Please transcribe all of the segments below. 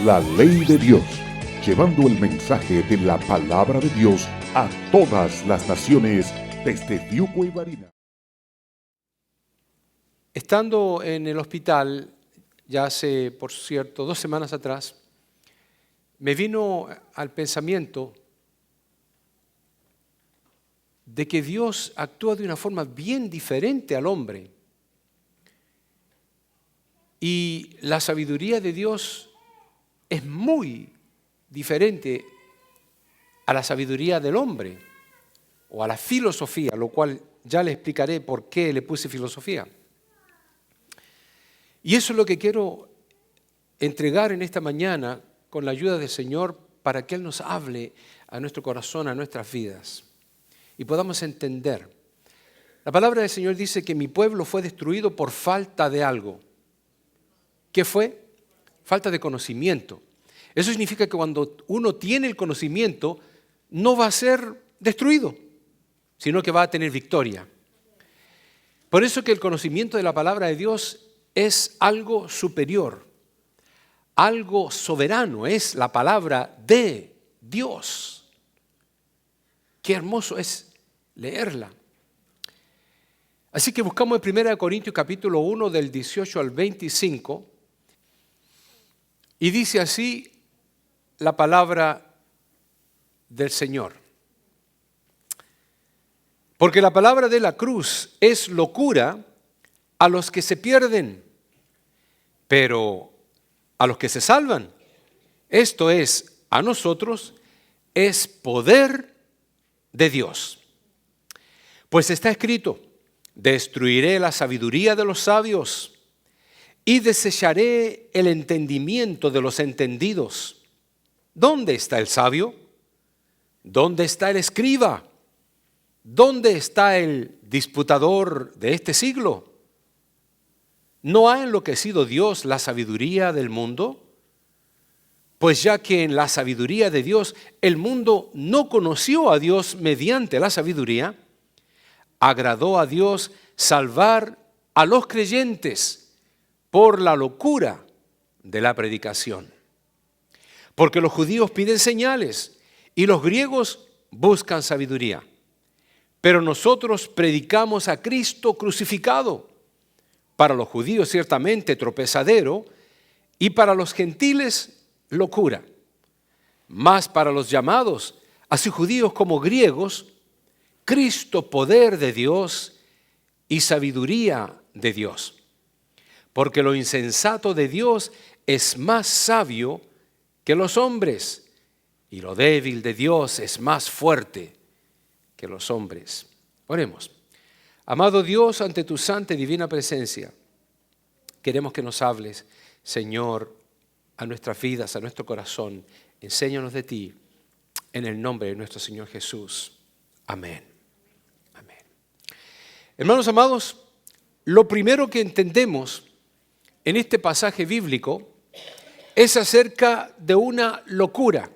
La Ley de Dios, llevando el mensaje de la Palabra de Dios a todas las naciones desde Fiuco y Barinas. Estando en el hospital, ya hace, por cierto, 2 semanas atrás, me vino al pensamiento de que Dios actúa de una forma bien diferente al hombre. Y la sabiduría de Dios es muy diferente a la sabiduría del hombre o a la filosofía, lo cual ya le explicaré por qué le puse filosofía. Y eso es lo que quiero entregar en esta mañana con la ayuda del Señor para que Él nos hable a nuestro corazón, a nuestras vidas y podamos entender. La palabra del Señor dice que mi pueblo fue destruido por falta de algo. ¿Qué fue? Falta de conocimiento. Eso significa que cuando uno tiene el conocimiento, no va a ser destruido, sino que va a tener victoria. Por eso que el conocimiento de la palabra de Dios es algo superior, algo soberano, es la palabra de Dios. Qué hermoso es leerla. Así que buscamos en 1 Corintios capítulo 1 del 18 al 25 y dice así la palabra del Señor. Porque la palabra de la cruz es locura a los que se pierden, pero a los que se salvan, esto es, a nosotros, es poder de Dios. Pues está escrito, destruiré la sabiduría de los sabios y desecharé el entendimiento de los entendidos. ¿Dónde está el sabio? ¿Dónde está el escriba? ¿Dónde está el disputador de este siglo? ¿No ha enloquecido Dios la sabiduría del mundo? Pues ya que en la sabiduría de Dios el mundo no conoció a Dios mediante la sabiduría, agradó a Dios salvar a los creyentes por la locura de la predicación. Porque los judíos piden señales y los griegos buscan sabiduría. Pero nosotros predicamos a Cristo crucificado, para los judíos ciertamente tropezadero y para los gentiles locura. Mas para los llamados, así judíos como griegos, Cristo poder de Dios y sabiduría de Dios. Porque lo insensato de Dios es más sabio que los hombres y lo débil de Dios es más fuerte que los hombres. Oremos. Amado Dios, ante tu santa y divina presencia, queremos que nos hables, Señor, a nuestras vidas, a nuestro corazón. Enséñanos de ti, en el nombre de nuestro Señor Jesús. Amén. Amén. Hermanos amados, lo primero que entendemos en este pasaje bíblico es acerca de una locura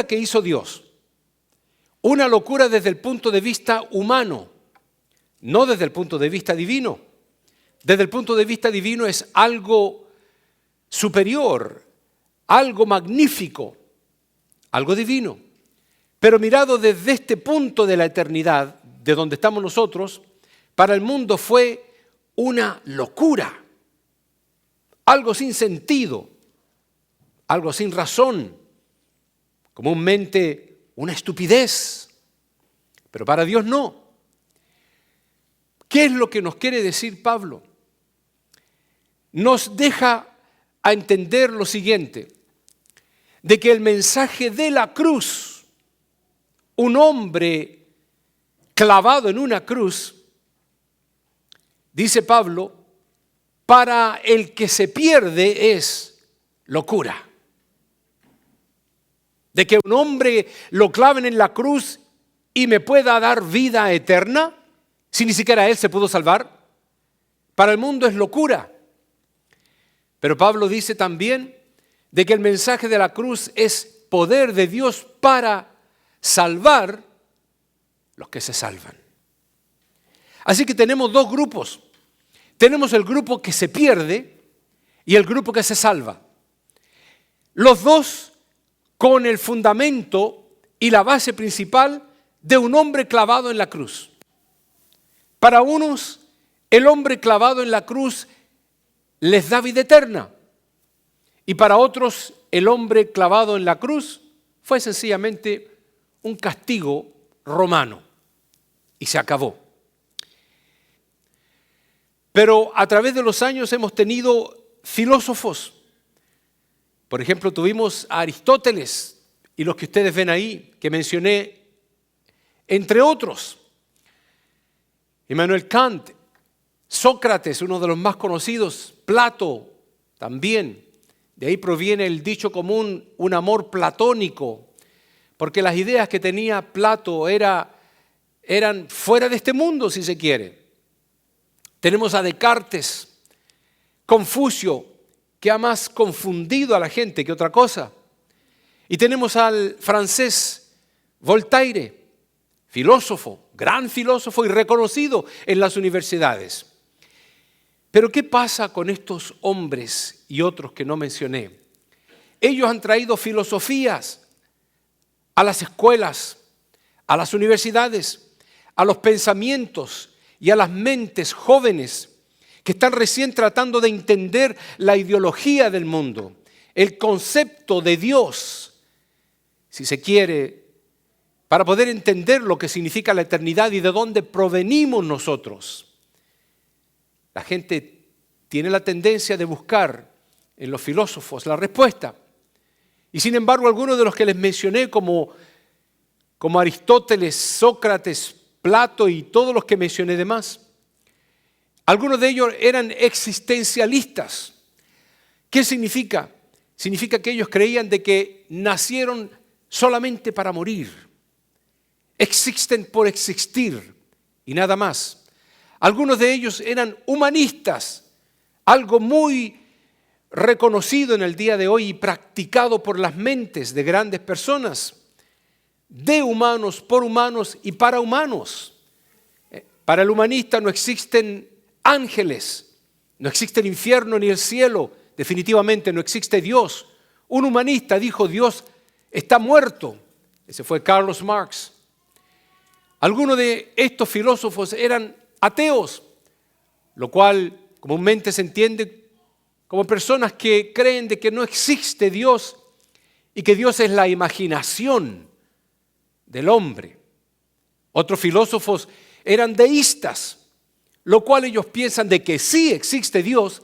que hizo Dios. Una locura desde el punto de vista humano, no desde el punto de vista divino. Desde el punto de vista divino es algo superior, algo magnífico, algo divino. Pero mirado desde este punto de la eternidad, de donde estamos nosotros, para el mundo fue una locura, algo sin sentido, algo sin razón, comúnmente una estupidez, pero para Dios no. ¿Qué es lo que nos quiere decir Pablo? Nos deja a entender lo siguiente, de que el mensaje de la cruz, un hombre clavado en una cruz, dice Pablo, para el que se pierde es locura. De que un hombre lo claven en la cruz y me pueda dar vida eterna, si ni siquiera él se pudo salvar, para el mundo es locura. Pero Pablo dice también de que el mensaje de la cruz es poder de Dios para salvar los que se salvan. Así que tenemos dos grupos. Tenemos el grupo que se pierde y el grupo que se salva. Los dos con el fundamento y la base principal de un hombre clavado en la cruz. Para unos, el hombre clavado en la cruz les da vida eterna. Y para otros, el hombre clavado en la cruz fue sencillamente un castigo romano. Y se acabó. Pero a través de los años hemos tenido filósofos. Por ejemplo, tuvimos a Aristóteles y los que ustedes ven ahí, que mencioné, entre otros. Immanuel Kant, Sócrates, uno de los más conocidos, Plato también. De ahí proviene el dicho común, un amor platónico, porque las ideas que tenía Plato eran fuera de este mundo, si se quiere. Tenemos a Descartes, Confucio, que ha más confundido a la gente que otra cosa. Y tenemos al francés Voltaire, filósofo, gran filósofo y reconocido en las universidades. Pero ¿qué pasa con estos hombres y otros que no mencioné? Ellos han traído filosofías a las escuelas, a las universidades, a los pensamientos y a las mentes jóvenes que están recién tratando de entender la ideología del mundo, el concepto de Dios, si se quiere, para poder entender lo que significa la eternidad y de dónde provenimos nosotros. La gente tiene la tendencia de buscar en los filósofos la respuesta. Y sin embargo, algunos de los que les mencioné, como Aristóteles, Sócrates, Plato y todos los que mencioné demás, algunos de ellos eran existencialistas. ¿Qué significa? Significa que ellos creían de que nacieron solamente para morir. Existen por existir y nada más. Algunos de ellos eran humanistas, algo muy reconocido en el día de hoy y practicado por las mentes de grandes personas, de humanos, por humanos y para humanos. Para el humanista no existen ángeles, no existe el infierno ni el cielo, definitivamente no existe Dios. Un humanista dijo: Dios está muerto. Ese fue Karl Marx. Algunos de estos filósofos eran ateos, lo cual comúnmente se entiende como personas que creen de que no existe Dios y que Dios es la imaginación del hombre. Otros filósofos eran deístas, lo cual ellos piensan de que sí existe Dios,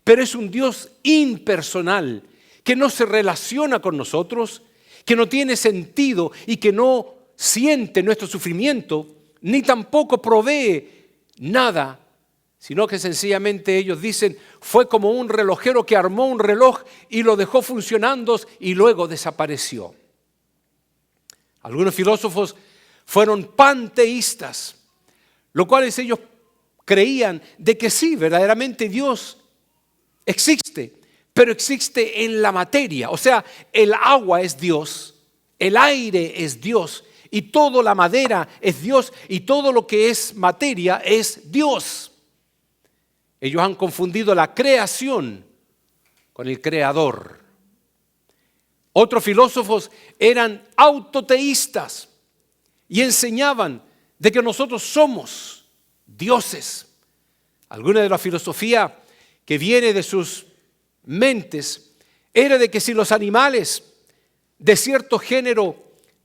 pero es un Dios impersonal, que no se relaciona con nosotros, que no tiene sentido y que no siente nuestro sufrimiento, ni tampoco provee nada, sino que sencillamente ellos dicen, fue como un relojero que armó un reloj y lo dejó funcionando y luego desapareció. Algunos filósofos fueron panteístas, lo cual ellos creían de que sí, verdaderamente Dios existe, pero existe en la materia. O sea, el agua es Dios, el aire es Dios, y toda la madera es Dios, y todo lo que es materia es Dios. Ellos han confundido la creación con el creador. Otros filósofos eran autoteístas y enseñaban de que nosotros somos dioses. Alguna de la filosofía que viene de sus mentes era de que si los animales de cierto género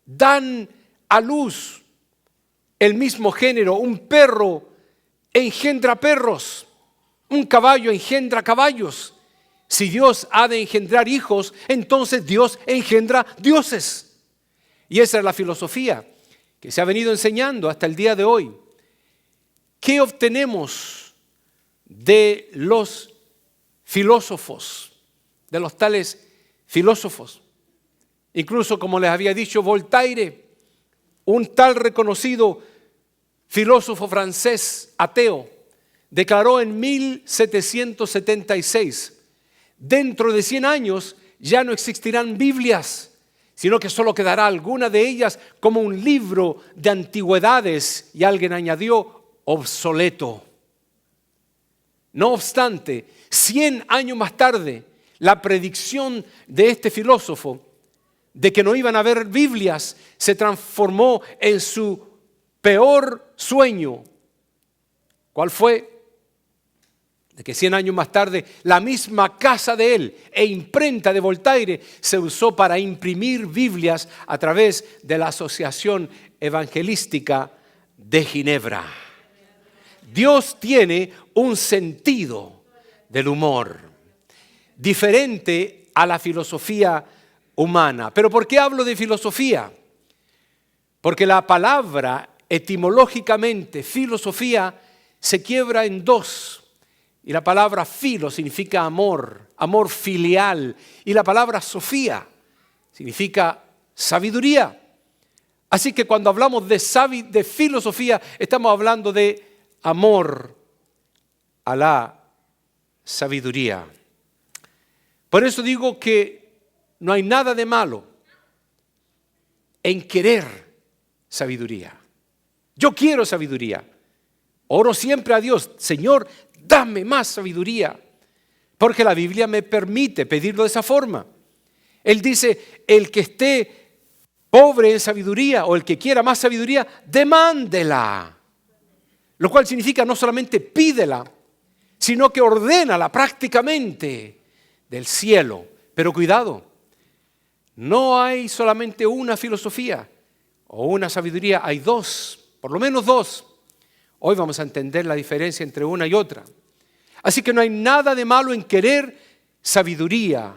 dan a luz el mismo género, un perro engendra perros, un caballo engendra caballos. Si Dios ha de engendrar hijos, entonces Dios engendra dioses. Y esa es la filosofía que se ha venido enseñando hasta el día de hoy. ¿Qué obtenemos de los filósofos, de los tales filósofos? Incluso, como les había dicho, Voltaire, un tal reconocido filósofo francés ateo, declaró en 1776, dentro de 100 años ya no existirán Biblias, sino que solo quedará alguna de ellas como un libro de antigüedades, y alguien añadió, obsoleto. No obstante, 100 años más tarde, La predicción de este filósofo de que no iban a haber Biblias se transformó en su peor sueño. ¿Cuál fue? De que 100 años más tarde la misma casa de él e imprenta de Voltaire se usó para imprimir Biblias a través de la Asociación Evangelística de Ginebra. Dios tiene un sentido del humor diferente a la filosofía humana. ¿Pero por qué hablo de filosofía? Porque la palabra etimológicamente filosofía se quiebra en dos. Y la palabra filo significa amor, amor filial. Y la palabra sofía significa sabiduría. Así que cuando hablamos de filosofía, estamos hablando de amor a la sabiduría. Por eso digo que no hay nada de malo en querer sabiduría. Yo quiero sabiduría. Oro siempre a Dios, Señor, dame más sabiduría, porque la Biblia me permite pedirlo de esa forma. Él dice, el que esté pobre en sabiduría o el que quiera más sabiduría, demándela. Lo cual significa no solamente pídela, sino que ordénala prácticamente del cielo. Pero cuidado, no hay solamente una filosofía o una sabiduría, hay dos, por lo menos dos. Hoy vamos a entender la diferencia entre una y otra. Así que no hay nada de malo en querer sabiduría,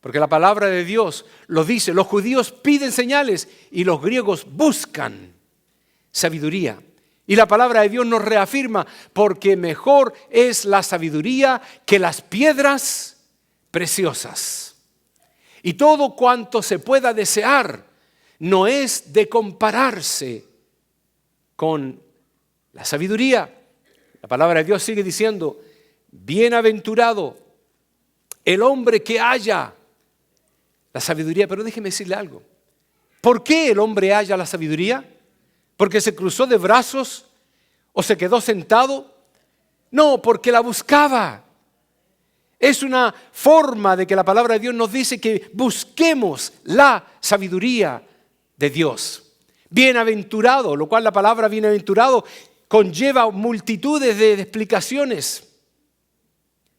porque la palabra de Dios lo dice, los judíos piden señales y los griegos buscan sabiduría. Y la palabra de Dios nos reafirma, porque mejor es la sabiduría que las piedras preciosas. Y todo cuanto se pueda desear no es de compararse con la sabiduría. La palabra de Dios sigue diciendo, bienaventurado el hombre que haya la sabiduría. Pero déjeme decirle algo. ¿Por qué el hombre halla la sabiduría? ¿Porque se cruzó de brazos o se quedó sentado? No, porque la buscaba. Es una forma de que la palabra de Dios nos dice que busquemos la sabiduría de Dios. Bienaventurado, lo cual la palabra bienaventurado conlleva multitudes de explicaciones.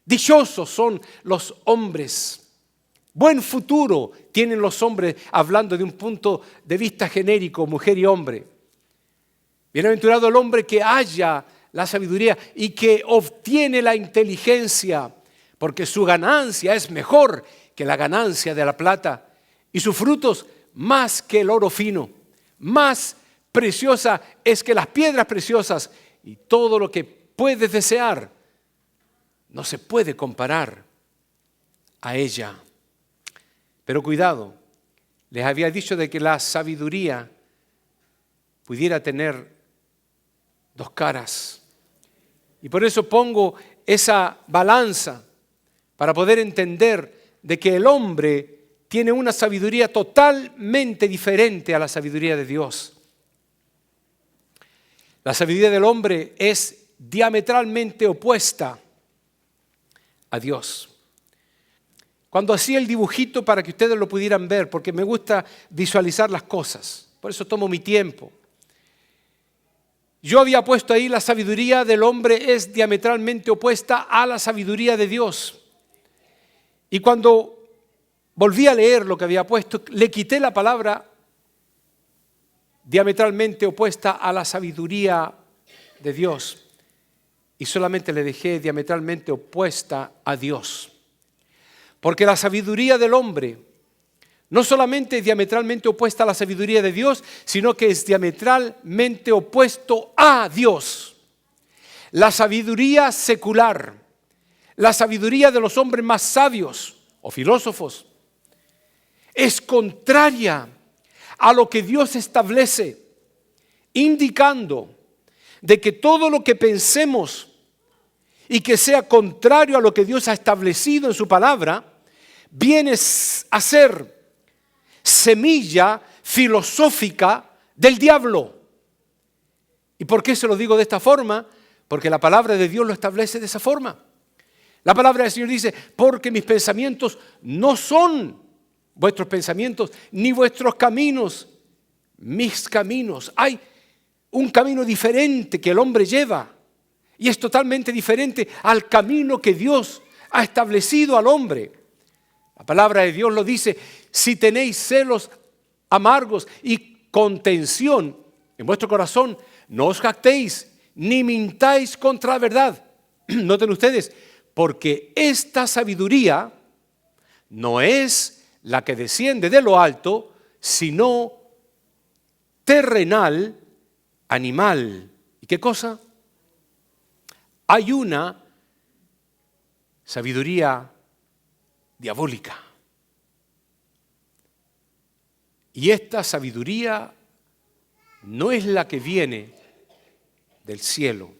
Dichosos son los hombres. Buen futuro tienen los hombres, hablando de un punto de vista genérico, mujer y hombre. Bienaventurado el hombre que halla la sabiduría y que obtiene la inteligencia, porque su ganancia es mejor que la ganancia de la plata y sus frutos más que el oro fino. Más preciosa es que las piedras preciosas, y todo lo que puedes desear no se puede comparar a ella. Pero cuidado, les había dicho de que la sabiduría pudiera tener dos caras. Y por eso pongo esa balanza para poder entender de que el hombre tiene una sabiduría totalmente diferente a la sabiduría de Dios. La sabiduría del hombre es diametralmente opuesta a Dios. Cuando hacía el dibujito para que ustedes lo pudieran ver, porque me gusta visualizar las cosas, por eso tomo mi tiempo. Yo había puesto ahí la sabiduría del hombre es diametralmente opuesta a la sabiduría de Dios. Y cuando volví a leer lo que había puesto, le quité la palabra diametralmente opuesta a la sabiduría de Dios y solamente le dejé diametralmente opuesta a Dios. Porque la sabiduría del hombre no solamente es diametralmente opuesta a la sabiduría de Dios, sino que es diametralmente opuesto a Dios. La sabiduría secular, la sabiduría de los hombres más sabios o filósofos, es contraria a lo que Dios establece, indicando de que todo lo que pensemos y que sea contrario a lo que Dios ha establecido en su palabra, viene a ser semilla filosófica del diablo. ¿Y por qué se lo digo de esta forma? Porque la palabra de Dios lo establece de esa forma. La palabra del Señor dice, porque mis pensamientos no son vuestros pensamientos, ni vuestros caminos, mis caminos. Hay un camino diferente que el hombre lleva y es totalmente diferente al camino que Dios ha establecido al hombre. La palabra de Dios lo dice, si tenéis celos amargos y contención en vuestro corazón, no os jactéis ni mintáis contra la verdad. Noten ustedes, porque esta sabiduría no es la que desciende de lo alto, sino terrenal, animal. ¿Y qué cosa? Hay una sabiduría diabólica. Y esta sabiduría no es la que viene del cielo,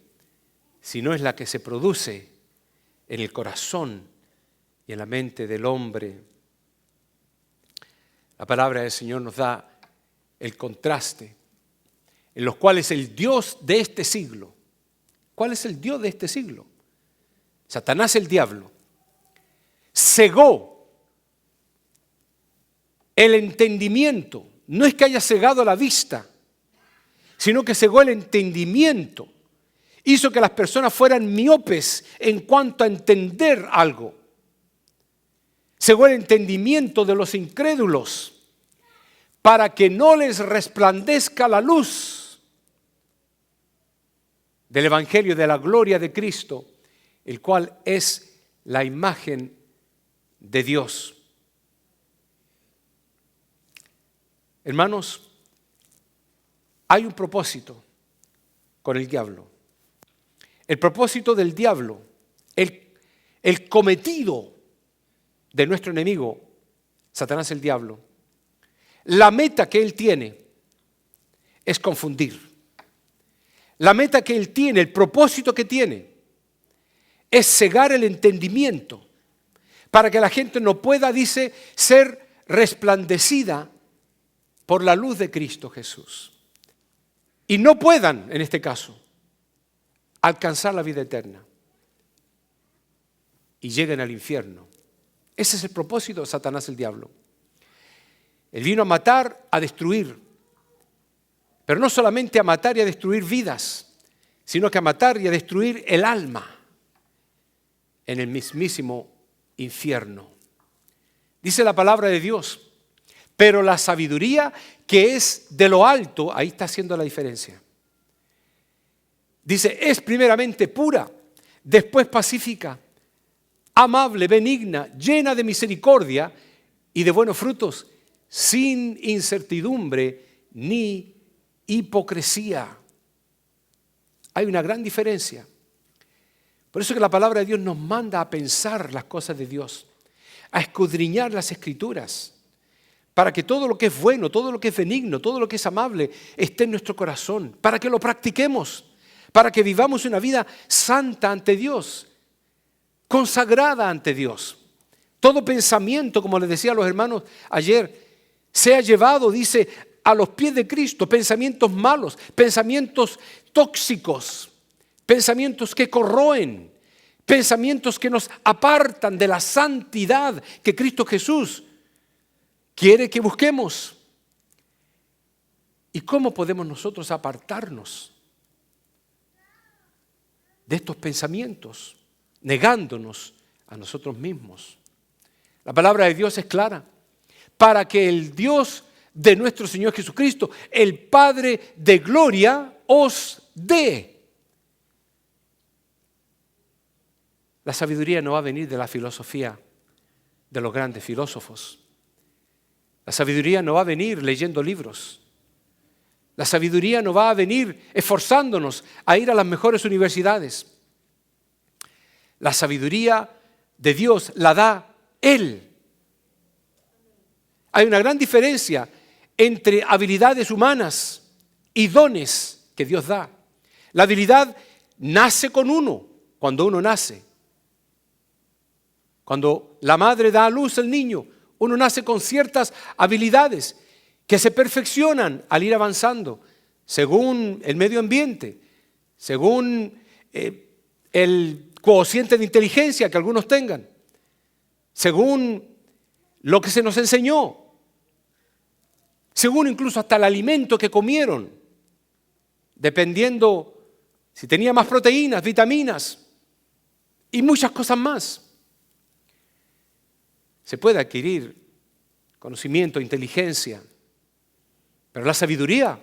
sino es la que se produce en el corazón y en la mente del hombre. La palabra del Señor nos da el contraste en los cuales el Dios de este siglo, ¿cuál es el Dios de este siglo? Satanás, el diablo, cegó el entendimiento. No es que haya cegado la vista, sino que cegó el entendimiento. Hizo que las personas fueran miopes en cuanto a entender algo. Cegó el entendimiento de los incrédulos para que no les resplandezca la luz del Evangelio de la gloria de Cristo, el cual es la imagen de Dios. Hermanos, hay un propósito con el diablo. El propósito del diablo, el cometido de nuestro enemigo, Satanás el diablo, la meta que él tiene es confundir. La meta que él tiene, el propósito que tiene, es cegar el entendimiento para que la gente no pueda, dice, ser resplandecida por la luz de Cristo Jesús. Y no puedan, en este caso, alcanzar la vida eterna y lleguen al infierno. Ese es el propósito de Satanás el diablo. Él vino a matar, a destruir, pero no solamente a matar y a destruir vidas, sino que a matar y a destruir el alma en el mismísimo infierno. Dice la palabra de Dios, pero la sabiduría que es de lo alto, ahí está haciendo la diferencia. Dice, es primeramente pura, después pacífica, amable, benigna, llena de misericordia y de buenos frutos, sin incertidumbre ni hipocresía. Hay una gran diferencia. Por eso que la palabra de Dios nos manda a pensar las cosas de Dios, a escudriñar las Escrituras, para que todo lo que es bueno, todo lo que es benigno, todo lo que es amable esté en nuestro corazón, para que lo practiquemos, para que vivamos una vida santa ante Dios, consagrada ante Dios. Todo pensamiento, como les decía a los hermanos ayer, sea llevado, dice, a los pies de Cristo. Pensamientos malos, pensamientos tóxicos, pensamientos que corroen, pensamientos que nos apartan de la santidad que Cristo Jesús quiere que busquemos. ¿Y cómo podemos nosotros apartarnos de estos pensamientos? Negándonos a nosotros mismos. La palabra de Dios es clara. Para que el Dios de nuestro Señor Jesucristo, el Padre de gloria, os dé. La sabiduría no va a venir de la filosofía de los grandes filósofos. La sabiduría no va a venir leyendo libros. La sabiduría no va a venir esforzándonos a ir a las mejores universidades. La sabiduría de Dios la da Él. Hay una gran diferencia entre habilidades humanas y dones que Dios da. La habilidad nace con uno, cuando uno nace. Cuando la madre da a luz al niño, uno nace con ciertas habilidades que se perfeccionan al ir avanzando, según el medio ambiente, según el cociente de inteligencia que algunos tengan, según lo que se nos enseñó, según incluso hasta el alimento que comieron, dependiendo si tenía más proteínas, vitaminas y muchas cosas más. Se puede adquirir conocimiento, inteligencia, pero la sabiduría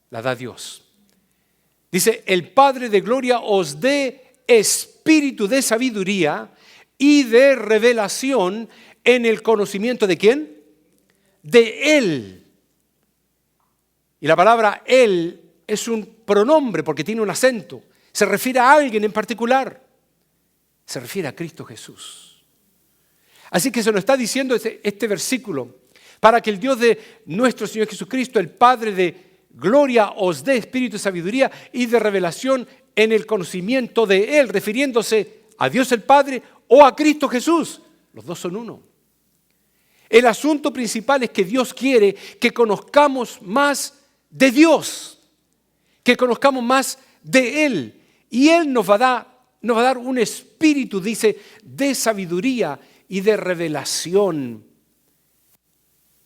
la da Dios. Dice, el Padre de gloria os dé espíritu de sabiduría y de revelación en el conocimiento ¿de quién? De Él. Y la palabra Él es un pronombre porque tiene un acento. Se refiere a alguien en particular. Se refiere a Cristo Jesús. Así que se nos está diciendo este versículo, para que el Dios de nuestro Señor Jesucristo, el Padre de gloria, os dé espíritu de sabiduría y de revelación en el conocimiento de Él, refiriéndose a Dios el Padre o a Cristo Jesús. Los dos son uno. El asunto principal es que Dios quiere que conozcamos más de Dios, que conozcamos más de Él. Y Él nos va a dar un espíritu, dice, de sabiduría y de revelación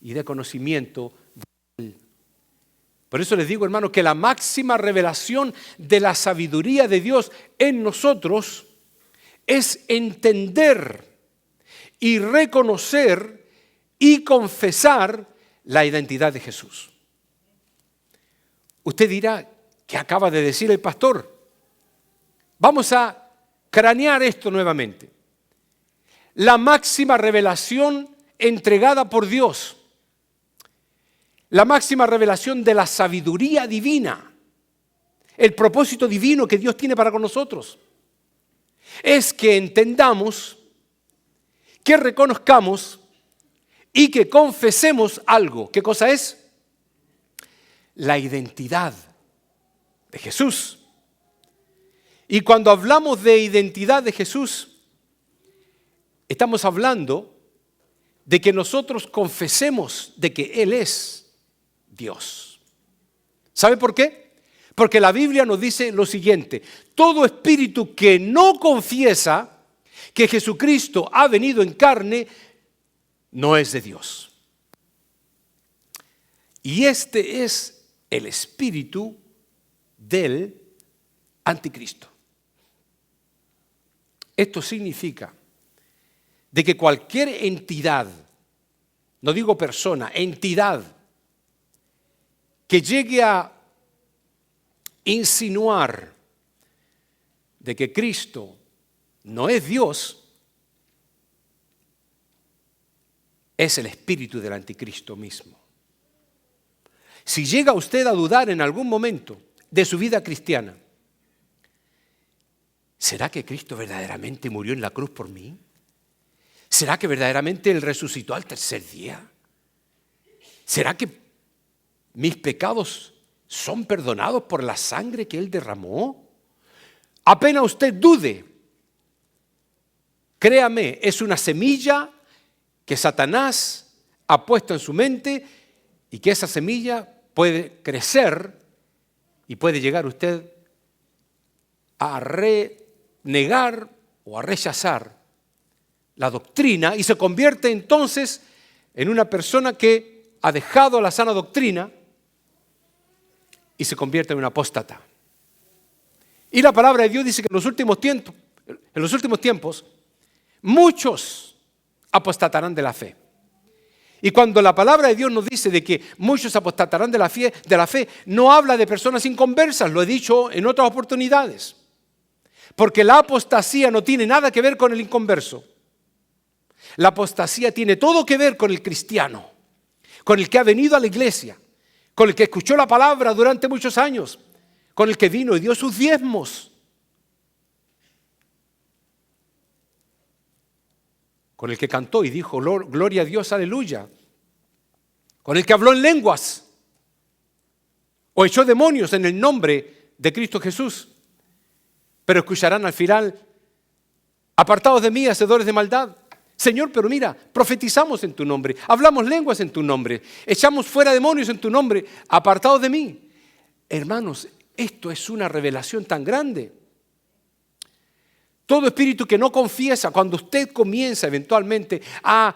y de conocimiento de Él. Por eso les digo, hermanos, que la máxima revelación de la sabiduría de Dios en nosotros es entender y reconocer y confesar la identidad de Jesús. Usted dirá, ¿qué acaba de decir el pastor? Vamos a cranear esto nuevamente. La máxima revelación entregada por Dios, la máxima revelación de la sabiduría divina, el propósito divino que Dios tiene para con nosotros, es que entendamos, que reconozcamos y que confesemos algo. ¿Qué cosa es? La identidad de Jesús. Y cuando hablamos de identidad de Jesús, estamos hablando de que nosotros confesemos de que Él es Dios. ¿Sabe por qué? Porque la Biblia nos dice lo siguiente: todo espíritu que no confiesa que Jesucristo ha venido en carne no es de Dios. Y este es el espíritu del anticristo. Esto significa de que cualquier entidad, no digo persona, entidad, que llegue a insinuar de que Cristo no es Dios, es el espíritu del anticristo mismo. Si llega usted a dudar en algún momento de su vida cristiana, ¿será que Cristo verdaderamente murió en la cruz por mí? ¿Será que verdaderamente Él resucitó al tercer día? ¿Será que mis pecados son perdonados por la sangre que Él derramó? Apenas usted dude, créame, es una semilla que Satanás ha puesto en su mente y que esa semilla puede crecer y puede llegar usted a renegar o a rechazar la doctrina y se convierte entonces en una persona que ha dejado la sana doctrina y se convierte en un apóstata. Y la palabra de Dios dice que en los últimos tiempos, muchos apostatarán de la fe. Y cuando la palabra de Dios nos dice de que muchos apostatarán de la fe, no habla de personas inconversas, lo he dicho en otras oportunidades. Porque la apostasía no tiene nada que ver con el inconverso. La apostasía tiene todo que ver con el cristiano, con el que ha venido a la iglesia, con el que escuchó la palabra durante muchos años, con el que vino y dio sus diezmos, con el que cantó y dijo gloria a Dios, aleluya, con el que habló en lenguas o echó demonios en el nombre de Cristo Jesús. Pero escucharán al final: apartados de mí, hacedores de maldad. Señor, pero mira, profetizamos en tu nombre, hablamos lenguas en tu nombre, echamos fuera demonios en tu nombre, apartados de mí. Hermanos, esto es una revelación tan grande Todo espíritu que no confiesa, cuando usted comienza eventualmente a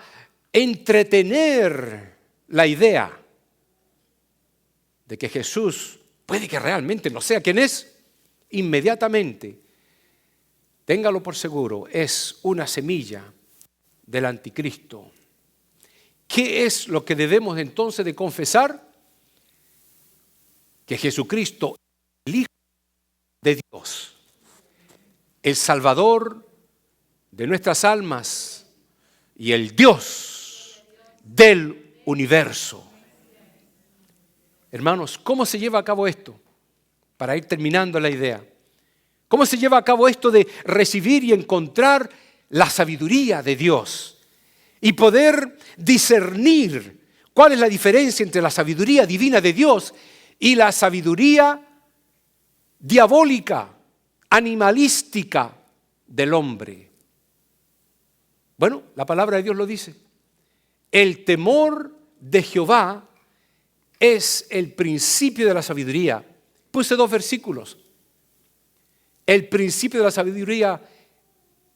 entretener la idea de que Jesús puede que realmente no sea quien es, inmediatamente, téngalo por seguro, es una semilla del anticristo. ¿Qué es lo que debemos entonces de confesar? Que Jesucristo es el Hijo de Dios, el Salvador de nuestras almas y el Dios del universo. Hermanos, ¿cómo se lleva a cabo esto? Para ir terminando la idea. ¿Cómo se lleva a cabo esto de recibir y encontrar la sabiduría de Dios? Y poder discernir cuál es la diferencia entre la sabiduría divina de Dios y la sabiduría diabólica, animalística del hombre. Bueno, la palabra de Dios lo dice. El temor de Jehová es el principio de la sabiduría. Puse 2 versículos. El principio de la sabiduría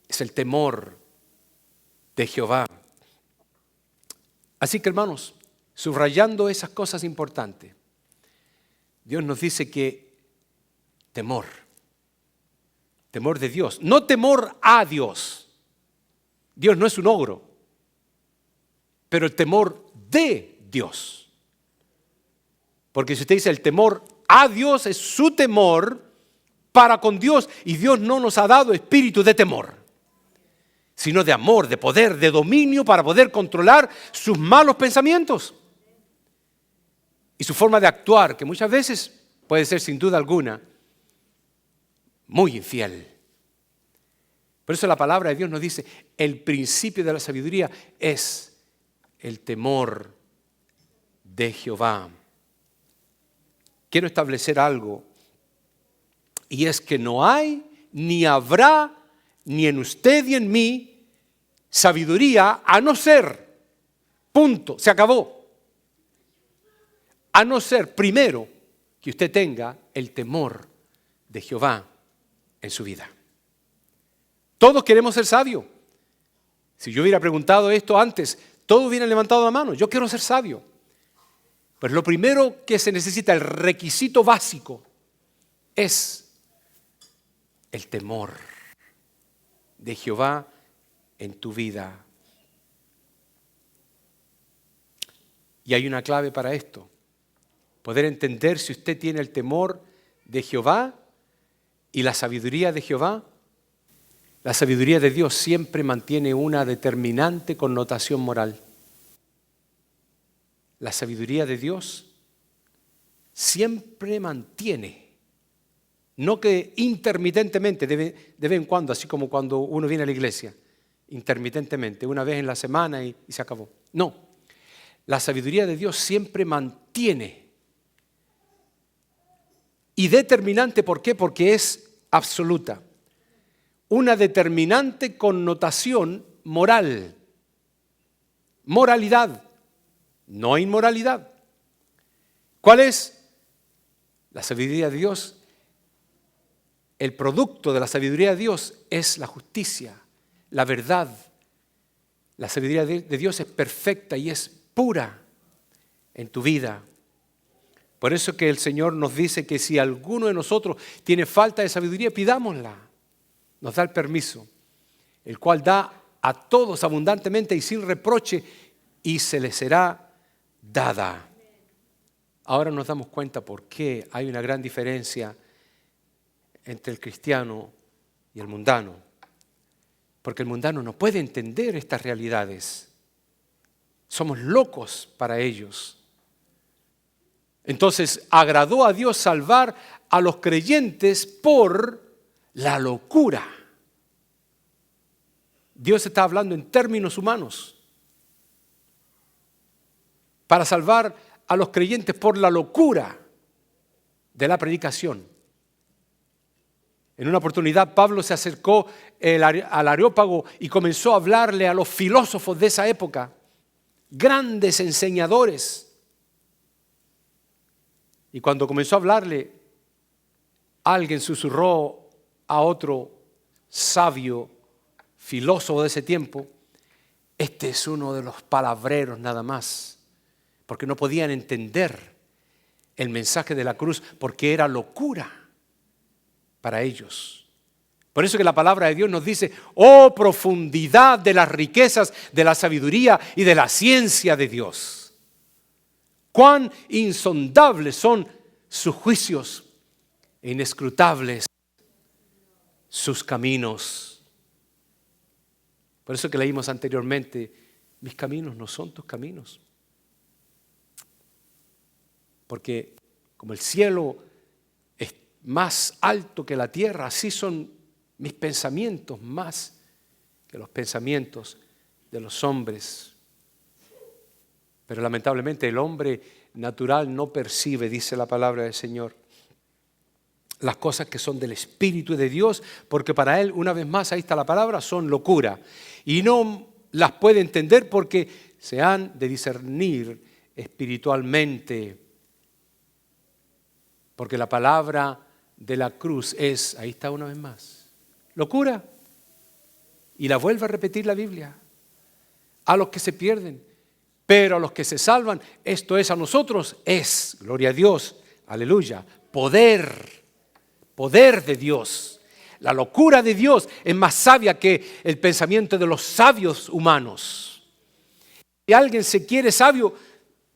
es el temor de Jehová. Así que, hermanos, subrayando esas cosas importantes, Dios nos dice que temor de Dios, no temor a Dios. Dios no es un ogro, pero el temor de Dios. Porque si usted dice el temor a Dios es su temor para con Dios, y Dios no nos ha dado espíritu de temor, sino de amor, de poder, de dominio para poder controlar sus malos pensamientos y su forma de actuar, que muchas veces puede ser sin duda alguna muy infiel. Por eso la palabra de Dios nos dice, el principio de la sabiduría es el temor de Jehová. Quiero establecer algo, y es que no hay, ni habrá, ni en usted y en mí, sabiduría a no ser, punto, se acabó. A no ser, primero, que usted tenga el temor de Jehová en su vida. Todos queremos ser sabios. Si yo hubiera preguntado esto antes, todos hubieran levantado la mano. Yo quiero ser sabio. Pues lo primero que se necesita, el requisito básico, es el temor de Jehová en tu vida. Y hay una clave para esto. Poder entender si usted tiene el temor de Jehová y la sabiduría de Jehová. La sabiduría de Dios siempre mantiene una determinante connotación moral. La sabiduría de Dios siempre mantiene, no que intermitentemente, de vez en cuando, así como cuando uno viene a la iglesia, intermitentemente, una vez en la semana y se acabó. No, la sabiduría de Dios siempre mantiene. Y determinante, ¿por qué? Porque es absoluta. Una determinante connotación moral. Moralidad, no inmoralidad. ¿Cuál es? La sabiduría de Dios. El producto de la sabiduría de Dios es la justicia, la verdad. La sabiduría de Dios es perfecta y es pura en tu vida. Por eso que el Señor nos dice que si alguno de nosotros tiene falta de sabiduría, pidámosla. Nos da el permiso, el cual da a todos abundantemente y sin reproche, y se les será dada. Ahora nos damos cuenta por qué hay una gran diferencia entre el cristiano y el mundano. Porque el mundano no puede entender estas realidades. Somos locos para ellos. Entonces, agradó a Dios salvar a los creyentes por la locura. Dios está hablando en términos humanos. Para salvar a los creyentes por la locura de la predicación. En una oportunidad Pablo se acercó al Areópago y comenzó a hablarle a los filósofos de esa época, grandes enseñadores. Y cuando comenzó a hablarle, alguien susurró a otro: sabio, filósofo de ese tiempo, este es uno de los palabreros nada más, porque no podían entender el mensaje de la cruz, porque era locura para ellos. Por eso que la palabra de Dios nos dice, oh profundidad de las riquezas, de la sabiduría y de la ciencia de Dios. Cuán insondables son sus juicios e inescrutables sus caminos. Por eso que leímos anteriormente, mis caminos no son tus caminos. Porque como el cielo es más alto que la tierra, así son mis pensamientos más que los pensamientos de los hombres. Pero lamentablemente el hombre natural no percibe, dice la palabra del Señor, las cosas que son del Espíritu de Dios, porque para él, una vez más, ahí está la palabra, son locura. Y no las puede entender porque se han de discernir espiritualmente. Porque la palabra de la cruz es, ahí está una vez más, locura. Y la vuelve a repetir la Biblia. A los que se pierden, pero a los que se salvan, esto es a nosotros, es, gloria a Dios, aleluya, poder de Dios. La locura de Dios es más sabia que el pensamiento de los sabios humanos. Si alguien se quiere sabio,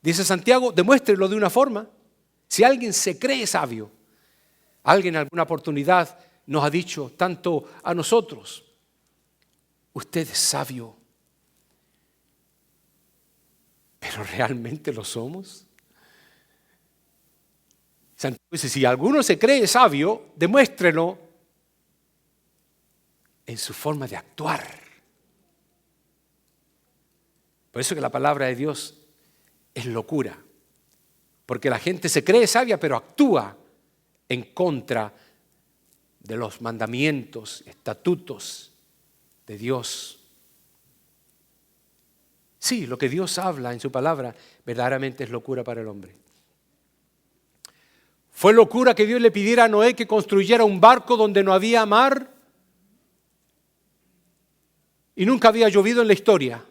dice Santiago, demuéstrelo de una forma. Si alguien se cree sabio, alguien en alguna oportunidad nos ha dicho, tanto a nosotros, usted es sabio, pero ¿realmente lo somos? Santiago dice, si alguno se cree sabio, demuéstrelo en su forma de actuar. Por eso que la palabra de Dios es locura. Porque la gente se cree sabia, pero actúa en contra de los mandamientos, estatutos de Dios. Sí, lo que Dios habla en su palabra verdaderamente es locura para el hombre. ¿Fue locura que Dios le pidiera a Noé que construyera un barco donde no había mar y nunca había llovido en la historia?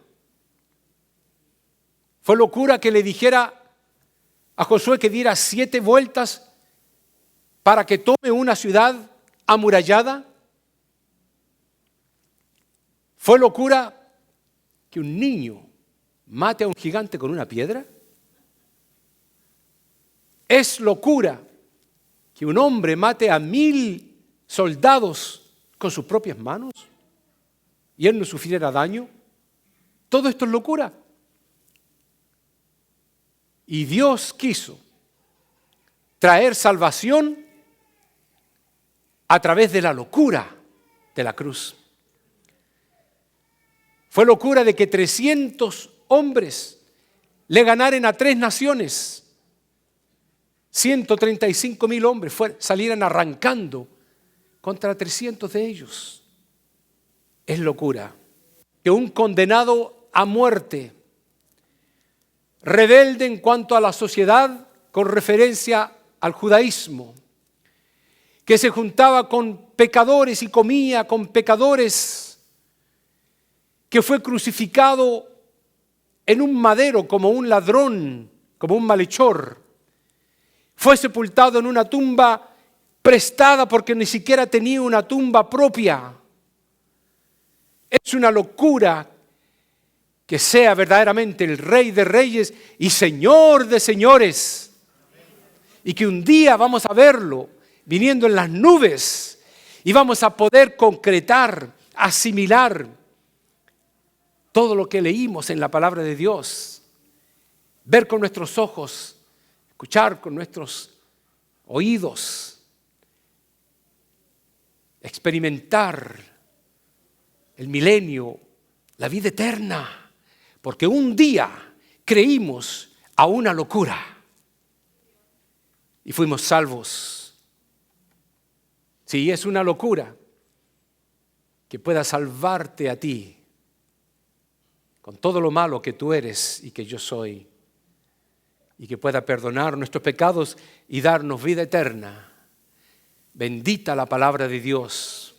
¿Fue locura que le dijera a Josué que diera 7 vueltas para que tome una ciudad amurallada? ¿Fue locura que un niño mate a un gigante con una piedra? ¿Es locura que un hombre mate a 1000 soldados con sus propias manos y él no sufriera daño? Todo esto es locura. Y Dios quiso traer salvación a través de la locura de la cruz. Fue locura de que 300 hombres le ganaran a 3 naciones. 135,000 hombres salieran arrancando contra 300 de ellos. Es locura que un condenado a muerte, rebelde en cuanto a la sociedad con referencia al judaísmo, que se juntaba con pecadores y comía con pecadores, que fue crucificado en un madero como un ladrón, como un malhechor, fue sepultado en una tumba prestada porque ni siquiera tenía una tumba propia. Es una locura que sea verdaderamente el Rey de Reyes y Señor de Señores. Y que un día vamos a verlo viniendo en las nubes y vamos a poder concretar, asimilar todo lo que leímos en la palabra de Dios. Ver con nuestros ojos, escuchar con nuestros oídos, experimentar el milenio, la vida eterna, porque un día creímos a una locura y fuimos salvos. Sí, es una locura que pueda salvarte a ti con todo lo malo que tú eres y que yo soy, y que pueda perdonar nuestros pecados y darnos vida eterna. Bendita la palabra de Dios,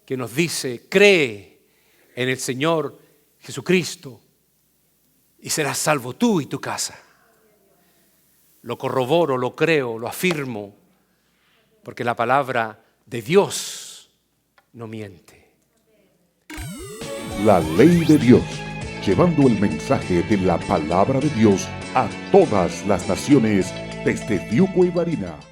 que nos dice, cree en el Señor Jesucristo y serás salvo tú y tu casa. Lo corroboro, lo creo, lo afirmo, porque la palabra de Dios no miente. La ley de Dios, llevando el mensaje de la palabra de Dios a todas las naciones desde Fiuco y Varina.